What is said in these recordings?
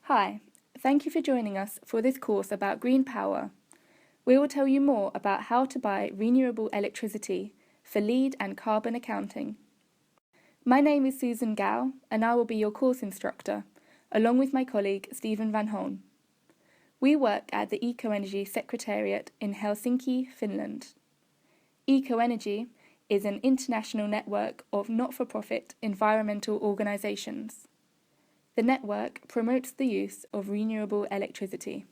Hi, thank you for joining us for this course about green power. We will tell you more about how to buy renewable electricity for LEED and carbon accounting. My name is Susan Gao and I will be your course instructor, along with my colleague Stephen van Holm. We work at the EKOenergy Secretariat in Helsinki, Finland. EKOenergy is an international network of not-for-profit environmental organisations. The network promotes the use of renewable electricity.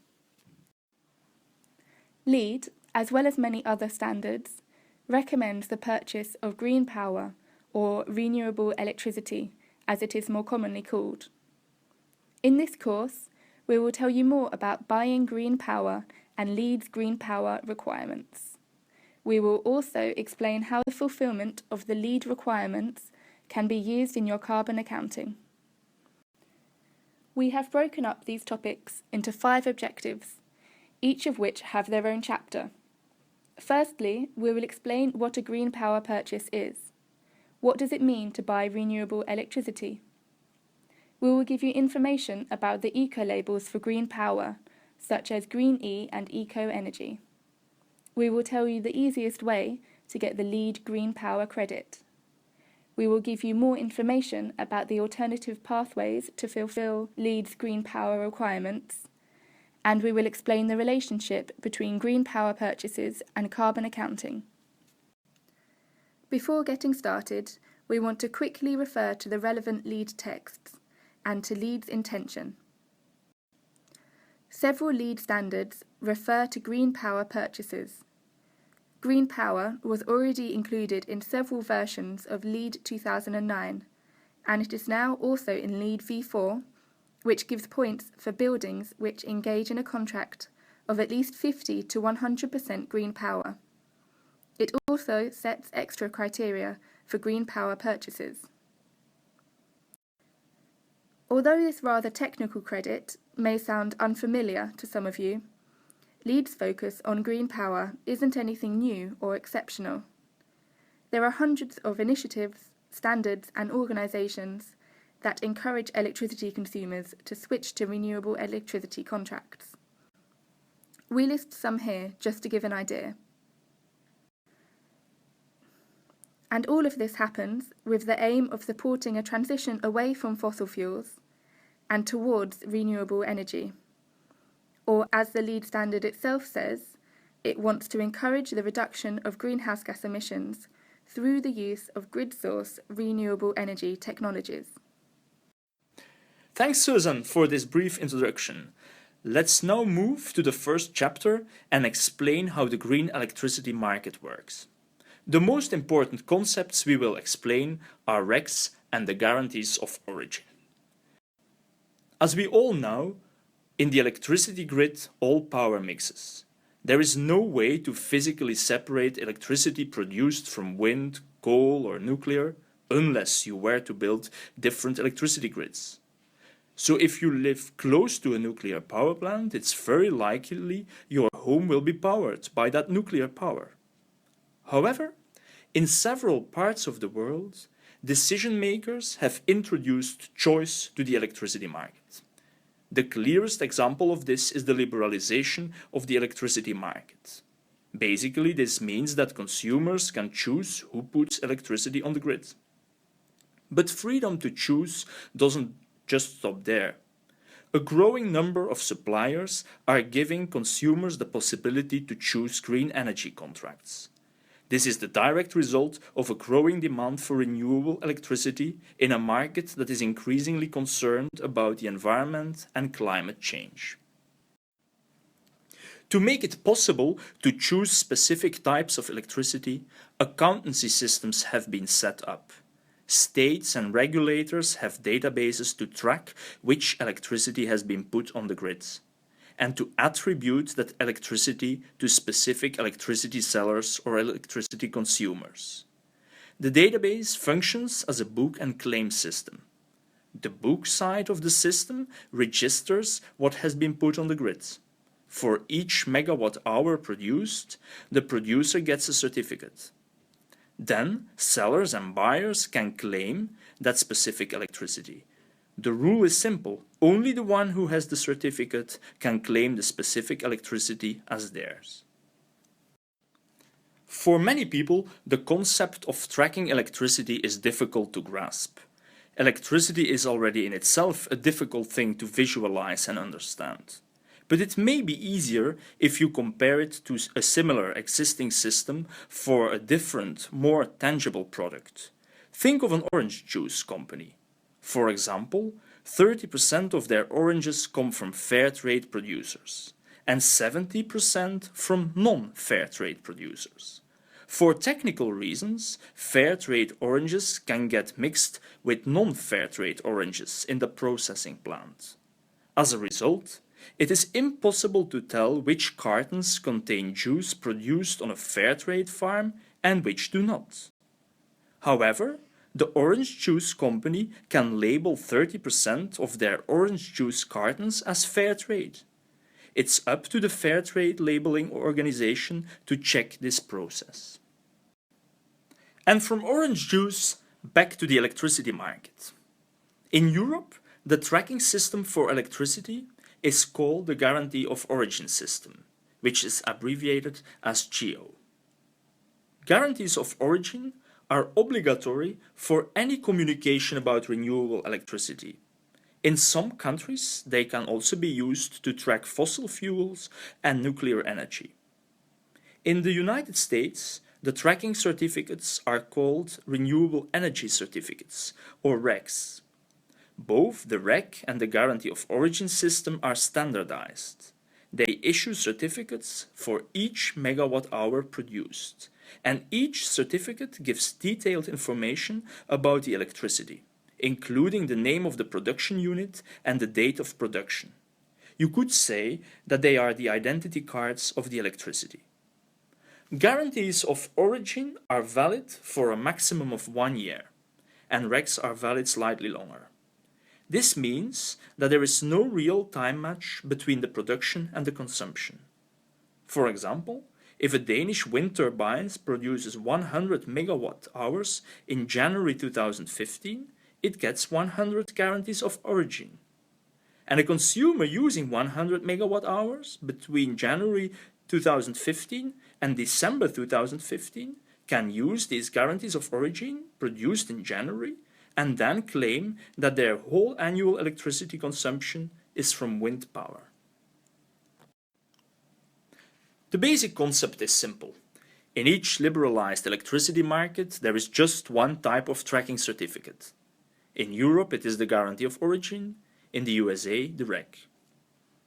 LEED, as well as many other standards, recommends the purchase of green power or renewable electricity, as it is more commonly called. In this course, we will tell you more about buying green power and LEED's green power requirements. We will also explain how the fulfilment of the LEED requirements can be used in your carbon accounting. We have broken up these topics into 5 objectives, each of which have their own chapter. Firstly, we will explain what a green power purchase is. What does it mean to buy renewable electricity? We will give you information about the ecolabels for green power, such as Green E and EKOenergy. We will tell you the easiest way to get the LEED green power credit. We will give you more information about the alternative pathways to fulfill LEED's green power requirements, and we will explain the relationship between green power purchases and carbon accounting. Before getting started, we want to quickly refer to the relevant LEED texts and to LEED's intention. Several LEED standards refer to green power purchases. Green power was already included in several versions of LEED 2009, and it is now also in LEED v4, which gives points for buildings which engage in a contract of at least 50 to 100% green power. It also sets extra criteria for green power purchases. Although this rather technical credit may sound unfamiliar to some of you, LEED's focus on green power isn't anything new or exceptional. There are hundreds of initiatives, standards and organisations that encourage electricity consumers to switch to renewable electricity contracts. We list some here just to give an idea. And all of this happens with the aim of supporting a transition away from fossil fuels and towards renewable energy. Or, as the LEED standard itself says, it wants to encourage the reduction of greenhouse gas emissions through the use of grid-source renewable energy technologies. Thanks, Susan, for this brief introduction. Let's now move to the first chapter and explain how the green electricity market works. The most important concepts we will explain are RECs and the guarantees of origin. As we all know, in the electricity grid, all power mixes. There is no way to physically separate electricity produced from wind, coal or nuclear, unless you were to build different electricity grids. So if you live close to a nuclear power plant, it's very likely your home will be powered by that nuclear power. However, in several parts of the world, decision makers have introduced choice to the electricity market. The clearest example of this is the liberalization of the electricity market. Basically, this means that consumers can choose who puts electricity on the grid. But freedom to choose doesn't just stop there. A growing number of suppliers are giving consumers the possibility to choose green energy contracts. This is the direct result of a growing demand for renewable electricity in a market that is increasingly concerned about the environment and climate change. To make it possible to choose specific types of electricity, accountancy systems have been set up. States and regulators have databases to track which electricity has been put on the grids, and to attribute that electricity to specific electricity sellers or electricity consumers. The database functions as a book and claim system. The book side of the system registers what has been put on the grid. For each megawatt hour produced, the producer gets a certificate. Then sellers and buyers can claim that specific electricity. The rule is simple. Only the one who has the certificate can claim the specific electricity as theirs. For many people, the concept of tracking electricity is difficult to grasp. Electricity is already in itself a difficult thing to visualize and understand. But it may be easier if you compare it to a similar existing system for a different, more tangible product. Think of an orange juice company. For example, 30% of their oranges come from fair trade producers and 70% from non-fair trade producers. For technical reasons, fair trade oranges can get mixed with non-fair trade oranges in the processing plant. As a result, it is impossible to tell which cartons contain juice produced on a fair trade farm and which do not. However, the orange juice company can label 30% of their orange juice cartons as fair trade. It's up to the fair trade labeling organization to check this process. And from orange juice, back to the electricity market. In Europe, the tracking system for electricity is called the Guarantee of Origin System, which is abbreviated as GEO. Guarantees of origin are obligatory for any communication about renewable electricity. In some countries, they can also be used to track fossil fuels and nuclear energy. In the United States, the tracking certificates are called Renewable Energy Certificates, or RECs. Both the REC and the Guarantee of Origin system are standardized. They issue certificates for each megawatt hour produced, and each certificate gives detailed information about the electricity, including the name of the production unit and the date of production. You could say that they are the identity cards of the electricity. Guarantees of origin are valid for a maximum of 1 year, and RECs are valid slightly longer. This means that there is no real time match between the production and the consumption. For example, if a Danish wind turbine produces 100 megawatt hours in January 2015, it gets 100 guarantees of origin. And a consumer using 100 megawatt hours between January 2015 and December 2015 can use these guarantees of origin produced in January and then claim that their whole annual electricity consumption is from wind power. The basic concept is simple. In each liberalized electricity market, there is just one type of tracking certificate. In Europe, it is the Guarantee of Origin. In the USA, the REC.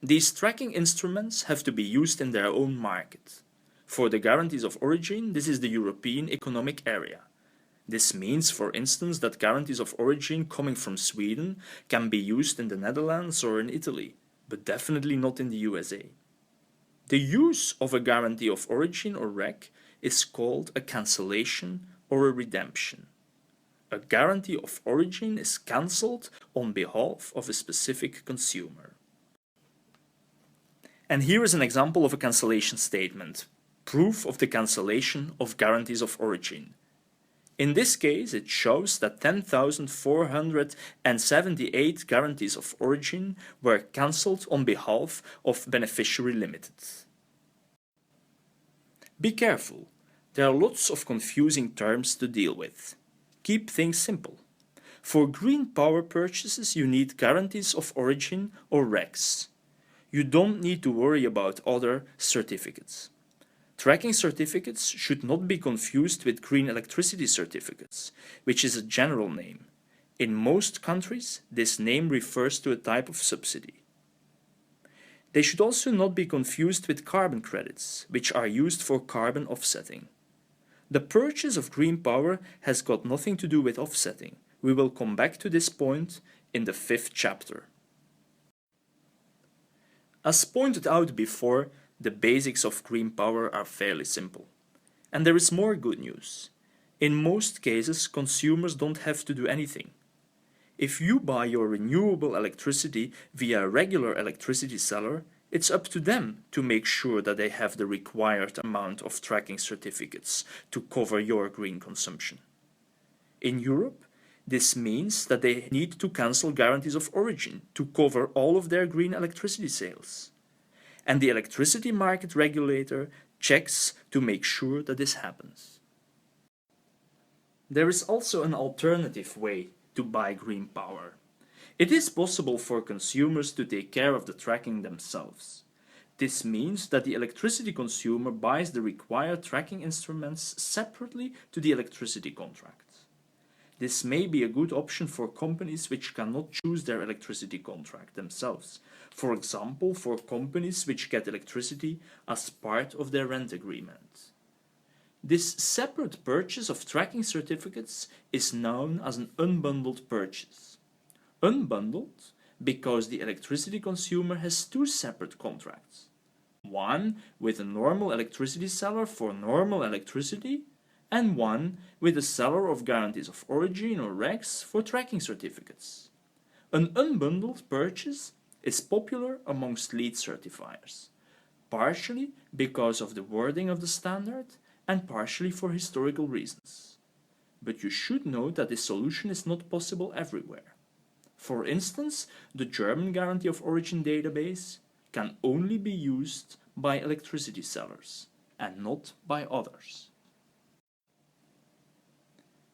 These tracking instruments have to be used in their own market. For the Guarantees of Origin, this is the European Economic Area. This means, for instance, that guarantees of origin coming from Sweden can be used in the Netherlands or in Italy, but definitely not in the USA. The use of a guarantee of origin or REC is called a cancellation or a redemption. A guarantee of origin is cancelled on behalf of a specific consumer. And here is an example of a cancellation statement, proof of the cancellation of guarantees of origin. In this case, it shows that 10,478 guarantees of origin were cancelled on behalf of Beneficiary Limited. Be careful, there are lots of confusing terms to deal with. Keep things simple. For green power purchases, you need guarantees of origin or RECs. You don't need to worry about other certificates. Tracking certificates should not be confused with green electricity certificates, which is a general name. In most countries, this name refers to a type of subsidy. They should also not be confused with carbon credits, which are used for carbon offsetting. The purchase of green power has got nothing to do with offsetting. We will come back to this point in the 5th chapter. As pointed out before, the basics of green power are fairly simple. And there is more good news. In most cases, consumers don't have to do anything. If you buy your renewable electricity via a regular electricity seller, it's up to them to make sure that they have the required amount of tracking certificates to cover your green consumption. In Europe, This means that they need to cancel guarantees of origin to cover all of their green electricity sales. And the electricity market regulator checks to make sure that this happens. There is also an alternative way to buy green power. It is possible for consumers to take care of the tracking themselves. This means that the electricity consumer buys the required tracking instruments separately to the electricity contract. This may be a good option for companies which cannot choose their electricity contract themselves. For example, for companies which get electricity as part of their rent agreement. This separate purchase of tracking certificates is known as an unbundled purchase. Unbundled because the electricity consumer has two separate contracts. One with a normal electricity seller for normal electricity, and one with a seller of guarantees of origin or REGs for tracking certificates. An unbundled purchase is popular amongst LEED certifiers, partially because of the wording of the standard and partially for historical reasons. But you should know that this solution is not possible everywhere. For instance, the German Guarantee of Origin database can only be used by electricity sellers and not by others.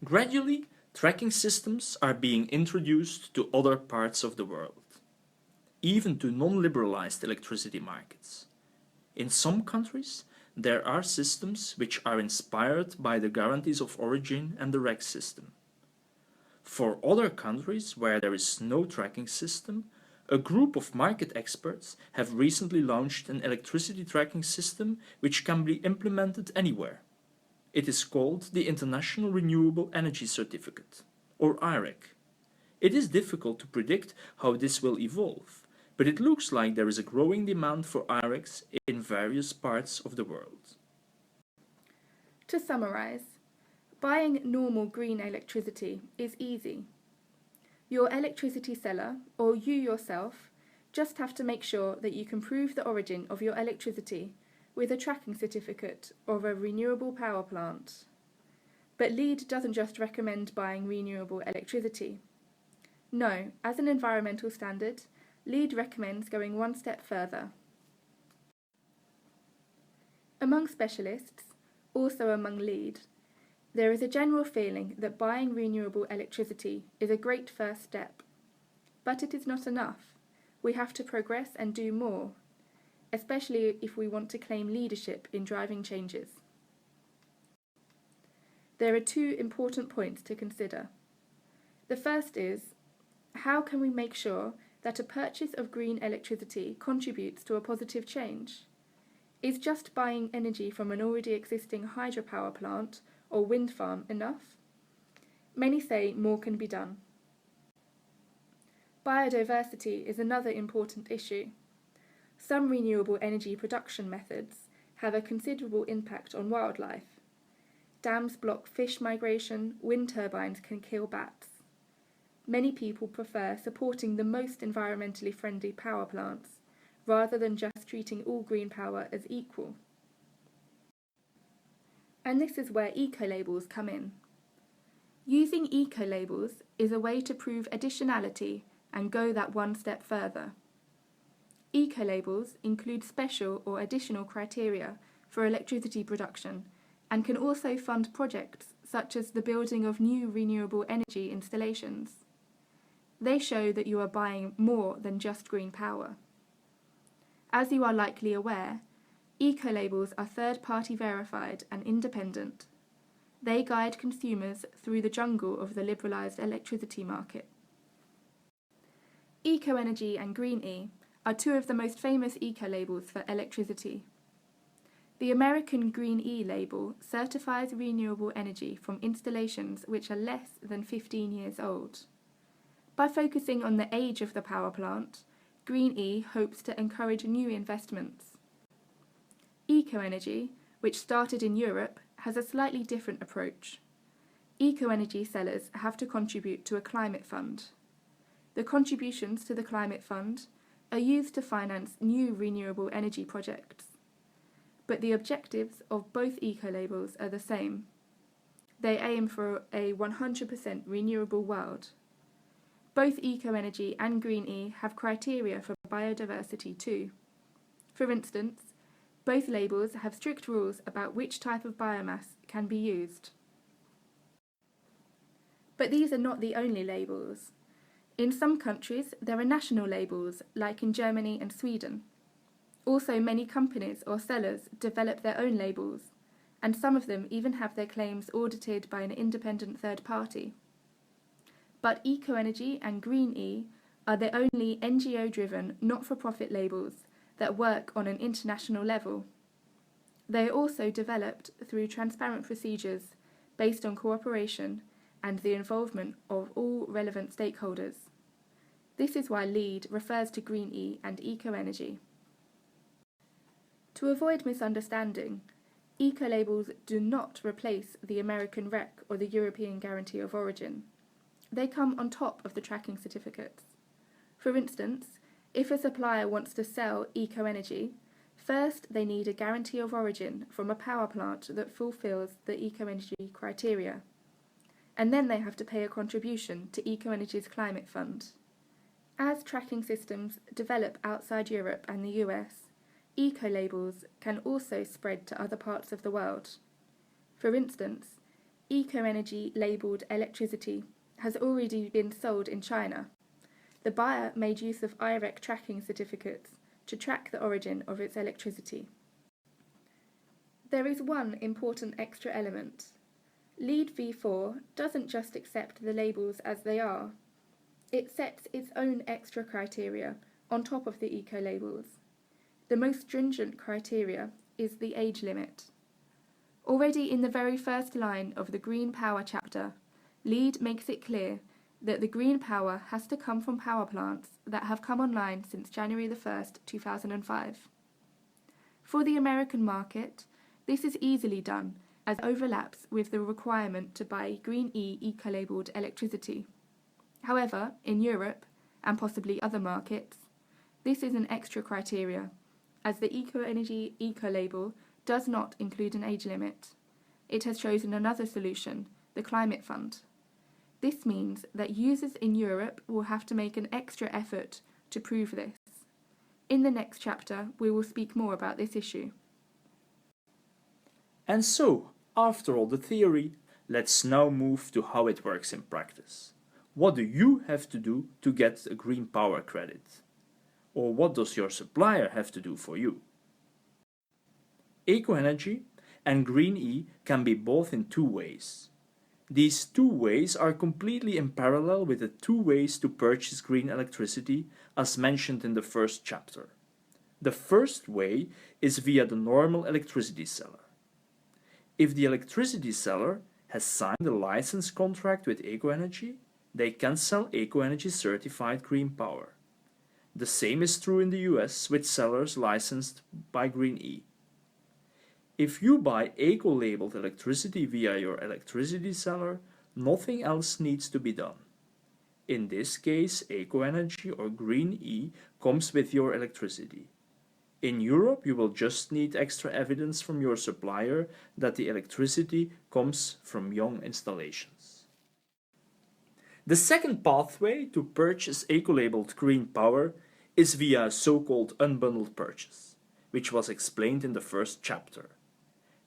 Gradually, tracking systems are being introduced to other parts of the world, even to non-liberalized electricity markets. In some countries, there are systems which are inspired by the guarantees of origin and the REG system. For other countries where there is no tracking system, a group of market experts have recently launched an electricity tracking system which can be implemented anywhere. It is called the International Renewable Energy Certificate, or IREC. It is difficult to predict how this will evolve, but it looks like there is a growing demand for IRECs in various parts of the world. To summarize, buying normal green electricity is easy. Your electricity seller, or you yourself, just have to make sure that you can prove the origin of your electricity with a tracking certificate of a renewable power plant. But LEED doesn't just recommend buying renewable electricity. No, as an environmental standard, LEED recommends going one step further. Among specialists, also among LEED, there is a general feeling that buying renewable electricity is a great first step. But it is not enough. We have to progress and do more, especially if we want to claim leadership in driving changes. There are two important points to consider. The first is, how can we make sure that a purchase of green electricity contributes to a positive change? Is just buying energy from an already existing hydropower plant or wind farm enough? Many say more can be done. Biodiversity is another important issue. Some renewable energy production methods have a considerable impact on wildlife. Dams block fish migration, wind turbines can kill bats. Many people prefer supporting the most environmentally friendly power plants, rather than just treating all green power as equal. And this is where ecolabels come in. Using ecolabels is a way to prove additionality and go that one step further. Ecolabels include special or additional criteria for electricity production and can also fund projects such as the building of new renewable energy installations. They show that you are buying more than just green power. As you are likely aware, ecolabels are third-party verified and independent. They guide consumers through the jungle of the liberalised electricity market. EKOenergy and Green E are two of the most famous ecolabels for electricity. The American Green E label certifies renewable energy from installations which are less than 15 years old. By focusing on the age of the power plant, Green E hopes to encourage new investments. EKOenergy, which started in Europe, has a slightly different approach. EKOenergy sellers have to contribute to a climate fund. The contributions to the climate fund are used to finance new renewable energy projects. But the objectives of both ecolabels are the same. They aim for a 100% renewable world. Both EKOenergy and Green E have criteria for biodiversity too. For instance, both labels have strict rules about which type of biomass can be used. But these are not the only labels. In some countries, there are national labels, like in Germany and Sweden. Also, many companies or sellers develop their own labels, and some of them even have their claims audited by an independent third party. But EKOenergy and Green E are the only NGO-driven, not-for-profit labels that work on an international level. They are also developed through transparent procedures based on cooperation and the involvement of all relevant stakeholders. This is why LEED refers to Green E and EKOenergy. To avoid misunderstanding, ecolabels do not replace the American REC or the European Guarantee of Origin. They come on top of the tracking certificates. For instance, if a supplier wants to sell EKOenergy, first they need a guarantee of origin from a power plant that fulfills the EKOenergy criteria, and then they have to pay a contribution to EKOenergy's climate fund. As tracking systems develop outside Europe and the US, ecolabels can also spread to other parts of the world. For instance, EKOenergy labelled electricity has already been sold in China. The buyer made use of IREC tracking certificates to track the origin of its electricity. There is one important extra element. LEED v4 doesn't just accept the labels as they are. It sets its own extra criteria on top of the ecolabels. The most stringent criteria is the age limit. Already in the very first line of the Green Power chapter, LEED makes it clear that the green power has to come from power plants that have come online since January 1st, 2005. For the American market, this is easily done as it overlaps with the requirement to buy Green E ecolabeled electricity. However, in Europe, and possibly other markets, this is an extra criteria, as the EKOenergy ecolabel does not include an age limit. It has chosen another solution, the climate fund. This means that users in Europe will have to make an extra effort to prove this. In the next chapter, we will speak more about this issue. And so, after all the theory, let's now move to how it works in practice. What do you have to do to get a green power credit? Or what does your supplier have to do for you? EKOenergy and Green E can be both in two ways. These two ways are completely in parallel with the two ways to purchase green electricity as mentioned in the first chapter. The first way is via the normal electricity seller. If the electricity seller has signed a license contract with EKOenergy, they can sell EKOenergy certified green power. The same is true in the US with sellers licensed by Green E. If you buy eco-labeled electricity via your electricity seller, nothing else needs to be done. In this case, EKOenergy or Green E comes with your electricity. In Europe, you will just need extra evidence from your supplier that the electricity comes from young installations. The second pathway to purchase eco-labeled green power is via a so-called unbundled purchase, which was explained in the first chapter.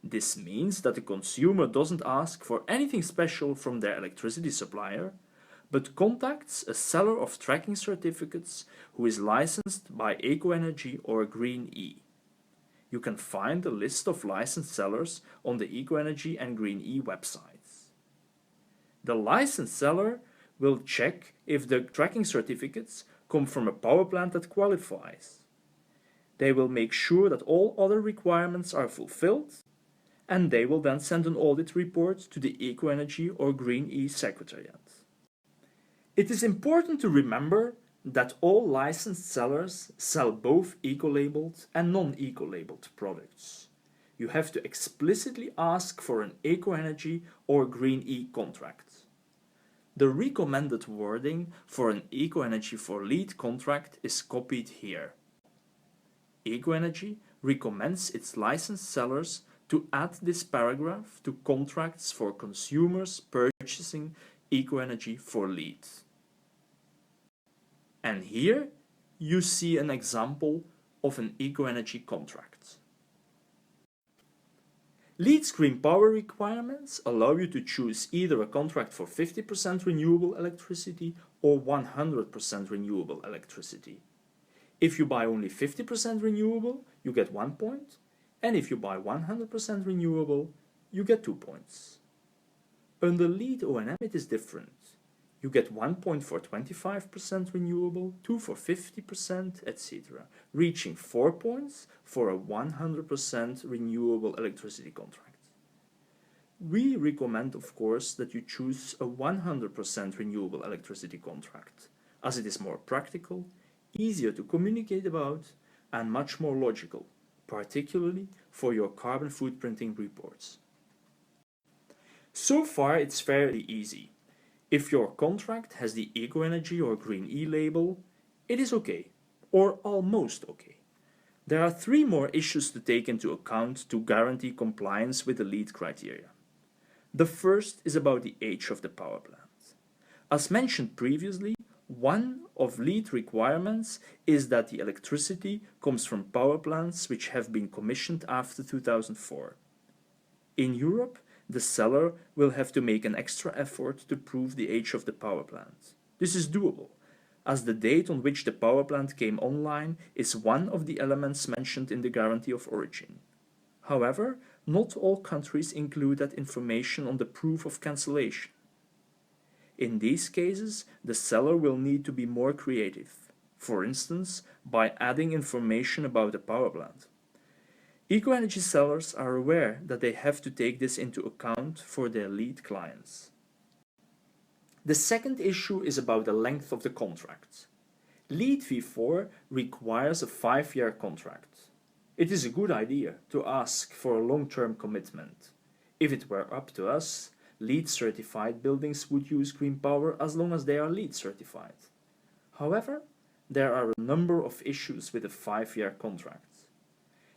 This means that the consumer doesn't ask for anything special from their electricity supplier, but contacts a seller of tracking certificates who is licensed by EKOenergy or Green E. You can find a list of licensed sellers on the EKOenergy and Green E websites. The licensed seller will check if the tracking certificates come from a power plant that qualifies. They will make sure that all other requirements are fulfilled, and they will then send an audit report to the EKOenergy or Green E Secretariat. It is important to remember that all licensed sellers sell both eco-labeled and non-eco-labeled products. You have to explicitly ask for an EKOenergy or Green E contract. The recommended wording for an EKOenergy for LEED contract is copied here. EKOenergy recommends its licensed sellers to add this paragraph to contracts for consumers purchasing EKOenergy for LEED. And here you see an example of an EKOenergy contract. LEED's green power requirements allow you to choose either a contract for 50% renewable electricity or 100% renewable electricity. If you buy only 50% renewable, you get 1 point, and if you buy 100% renewable, you get 2 points. Under LEED O&M it is different. You get 1 point for 25% renewable, 2 for 50%, etc., reaching 4 points for a 100% renewable electricity contract. We recommend, of course, that you choose a 100% renewable electricity contract, as it is more practical, easier to communicate about, and much more logical, particularly for your carbon footprinting reports. So far, it's fairly easy. If your contract has the EKOenergy or Green E label, it is okay, or almost okay. There are 3 more issues to take into account to guarantee compliance with the LEED criteria. The first is about the age of the power plant. As mentioned previously, one of LEED requirements is that the electricity comes from power plants which have been commissioned after 2004. In Europe, the seller will have to make an extra effort to prove the age of the power plant. This is doable, as the date on which the power plant came online is one of the elements mentioned in the guarantee of origin. However, not all countries include that information on the proof of cancellation. In these cases, the seller will need to be more creative, for instance, by adding information about the power plant. EKOenergy sellers are aware that they have to take this into account for their LEED clients. The second issue is about the length of the contract. LEED v4 requires a 5-year contract. It is a good idea to ask for a long-term commitment. If it were up to us, LEED certified buildings would use green power as long as they are LEED certified. However, there are a number of issues with a 5-year contract.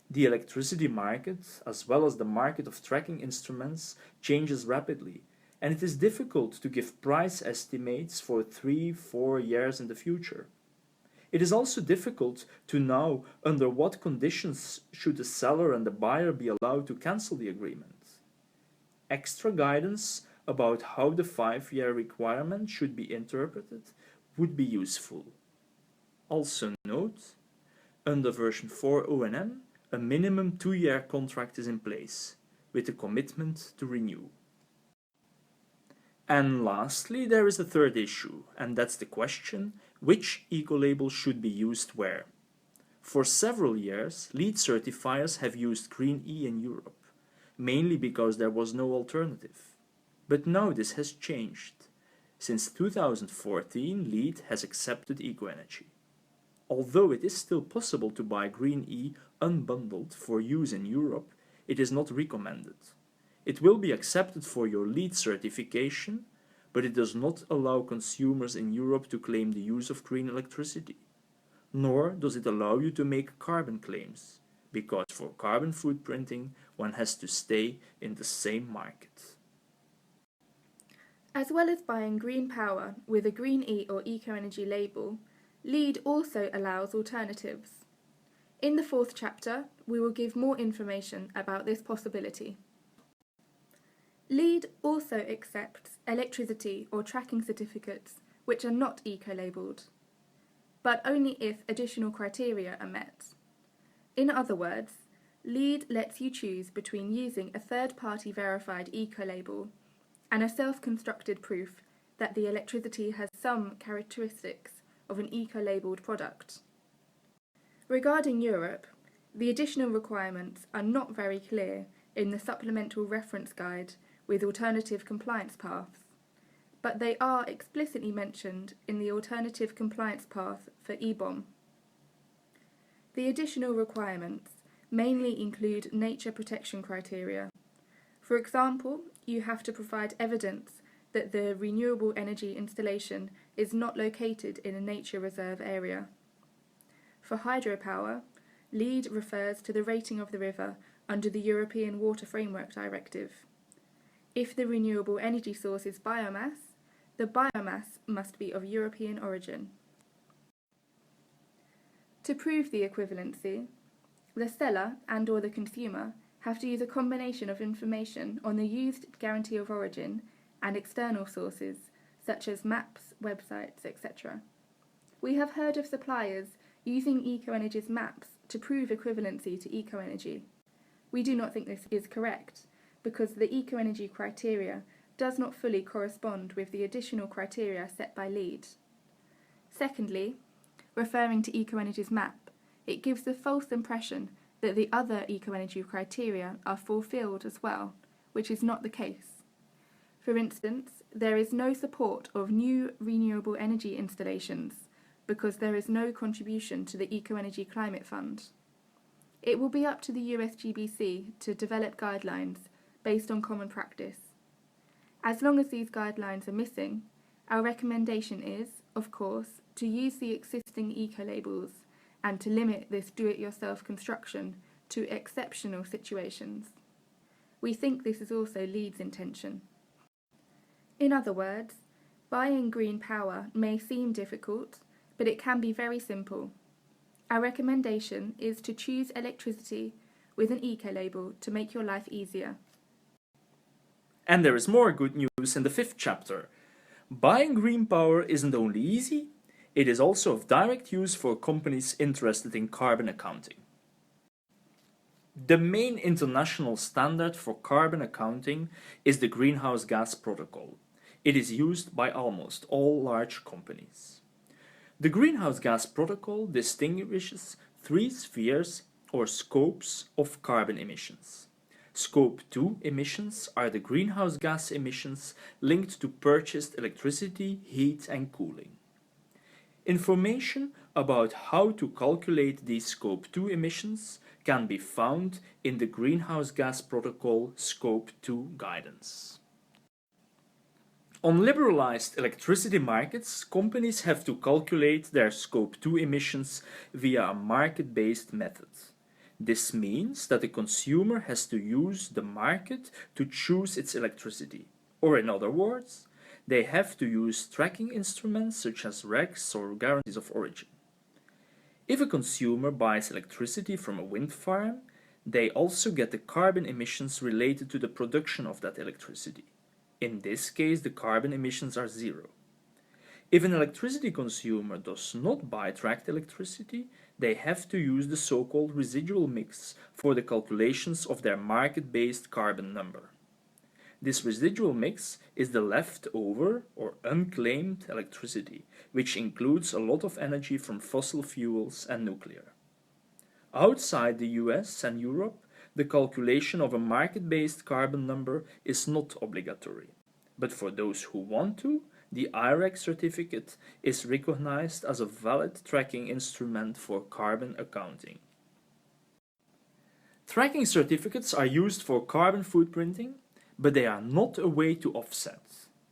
The electricity market, as well as the market of tracking instruments, changes rapidly, and it is difficult to give price estimates for 3-4 years in the future. It is also difficult to know under what conditions should the seller and the buyer be allowed to cancel the agreement. Extra guidance about how the 5-year requirement should be interpreted would be useful. Also note, under version 4 O&M, a minimum 2-year contract is in place, with a commitment to renew. And lastly, there is a third issue, and that's the question, which ecolabel should be used where? For several years, LEED certifiers have used Green E in Europe, mainly because there was no alternative. But now this has changed. Since 2014, LEED has accepted EKOenergy. Although it is still possible to buy Green E unbundled for use in Europe, it is not recommended. It will be accepted for your LEED certification, but it does not allow consumers in Europe to claim the use of green electricity. Nor does it allow you to make carbon claims, because for carbon footprinting one has to stay in the same market. As well as buying green power with a Green E or EKOenergy label, LEED also allows alternatives. In the 4th chapter, we will give more information about this possibility. LEED also accepts electricity or tracking certificates which are not eco-labelled, but only if additional criteria are met. In other words, LEED lets you choose between using a third-party verified eco-label and a self-constructed proof that the electricity has some characteristics of an eco-labelled product. Regarding Europe, the additional requirements are not very clear in the supplemental reference guide with alternative compliance paths, but they are explicitly mentioned in the alternative compliance path for EBOM. The additional requirements mainly include nature protection criteria. For example, you have to provide evidence that the renewable energy installation is not located in a nature reserve area. For hydropower, LEED refers to the rating of the river under the European Water Framework Directive. If the renewable energy source is biomass, the biomass must be of European origin. To prove the equivalency, the seller and/or the consumer have to use a combination of information on the used guarantee of origin and external sources, such as maps, websites, etc. We have heard of suppliers using EKOenergy's maps to prove equivalency to EKOenergy. We do not think this is correct, because the EKOenergy criteria does not fully correspond with the additional criteria set by LEED. Secondly, referring to EKOenergy's map, it gives the false impression that the other EKOenergy criteria are fulfilled as well, which is not the case. For instance, there is no support of new renewable energy installations because there is no contribution to the EKOenergy Climate Fund. It will be up to the USGBC to develop guidelines based on common practice. As long as these guidelines are missing, our recommendation is, of course, to use the existing ecolabels and to limit this do-it-yourself construction to exceptional situations. We think this is also LEED's intention. In other words, buying green power may seem difficult, but it can be very simple. Our recommendation is to choose electricity with an ecolabel to make your life easier. And there is more good news in the 5th chapter. Buying green power isn't only easy, it is also of direct use for companies interested in carbon accounting. The main international standard for carbon accounting is the Greenhouse Gas Protocol. It is used by almost all large companies. The Greenhouse Gas Protocol distinguishes 3 spheres or scopes of carbon emissions. Scope 2 emissions are the greenhouse gas emissions linked to purchased electricity, heat and cooling. Information about how to calculate these Scope 2 emissions can be found in the Greenhouse Gas Protocol Scope 2 guidance. On liberalized electricity markets, companies have to calculate their Scope 2 emissions via a market-based method. This means that the consumer has to use the market to choose its electricity, or in other words, they have to use tracking instruments such as REGs or guarantees of origin. If a consumer buys electricity from a wind farm, they also get the carbon emissions related to the production of that electricity. In this case, the carbon emissions are 0. If an electricity consumer does not buy tracked electricity, they have to use the so-called residual mix for the calculations of their market-based carbon number. This residual mix is the leftover or unclaimed electricity, which includes a lot of energy from fossil fuels and nuclear. Outside the US and Europe, the calculation of a market-based carbon number is not obligatory. But for those who want to, the IREC certificate is recognized as a valid tracking instrument for carbon accounting. Tracking certificates are used for carbon footprinting, but they are not a way to offset.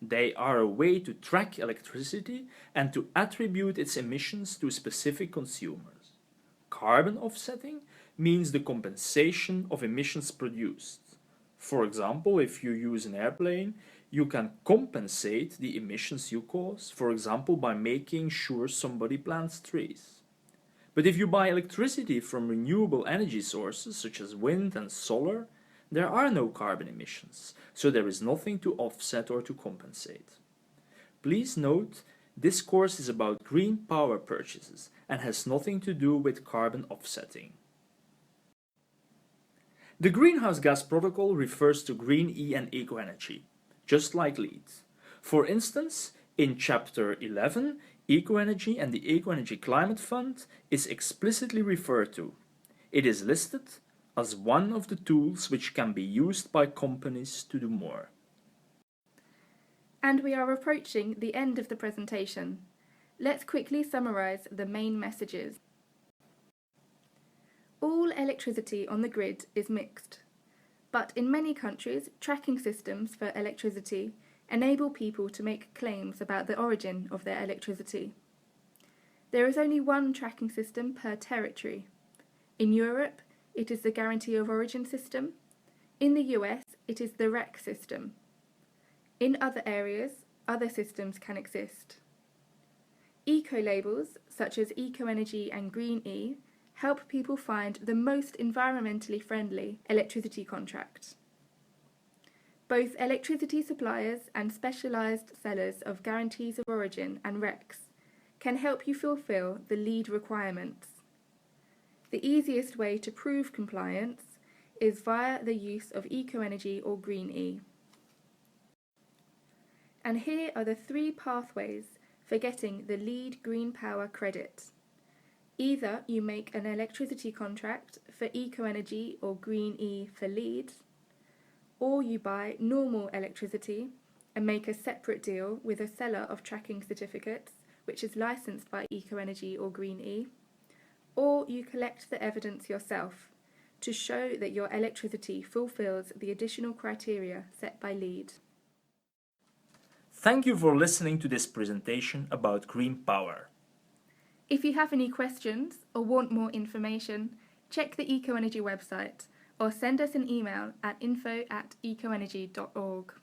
They are a way to track electricity and to attribute its emissions to specific consumers. Carbon offsetting means the compensation of emissions produced. For example, if you use an airplane, you can compensate the emissions you cause, for example, by making sure somebody plants trees. But if you buy electricity from renewable energy sources such as wind and solar, there are no carbon emissions, so there is nothing to offset or to compensate. Please note, this course is about green power purchases and has nothing to do with carbon offsetting. The Greenhouse Gas Protocol refers to green E and EKOenergy, just like LEED. For instance, in Chapter 11, EKOenergy and the EKOenergy Climate Fund is explicitly referred to. It is listed as one of the tools which can be used by companies to do more. And we are approaching the end of the presentation. Let's quickly summarize the main messages. All electricity on the grid is mixed, but in many countries, tracking systems for electricity enable people to make claims about the origin of their electricity. There is only one tracking system per territory. In Europe, it is the Guarantee of Origin system. In the US, it is the REC system. In other areas, other systems can exist. Ecolabels, such as EKOenergy and Green E, help people find the most environmentally friendly electricity contract. Both electricity suppliers and specialised sellers of Guarantees of Origin and RECs can help you fulfil the LEED requirements. The easiest way to prove compliance is via the use of EKOenergy or Green E. And here are the 3 pathways for getting the LEED Green Power credit. Either you make an electricity contract for EKOenergy or Green E for LEED, or you buy normal electricity and make a separate deal with a seller of tracking certificates which is licensed by EKOenergy or Green E, or you collect the evidence yourself to show that your electricity fulfills the additional criteria set by LEED. Thank you for listening to this presentation about green power. If you have any questions or want more information, check the EKOenergy website or send us an email at info@ecoenergy.org.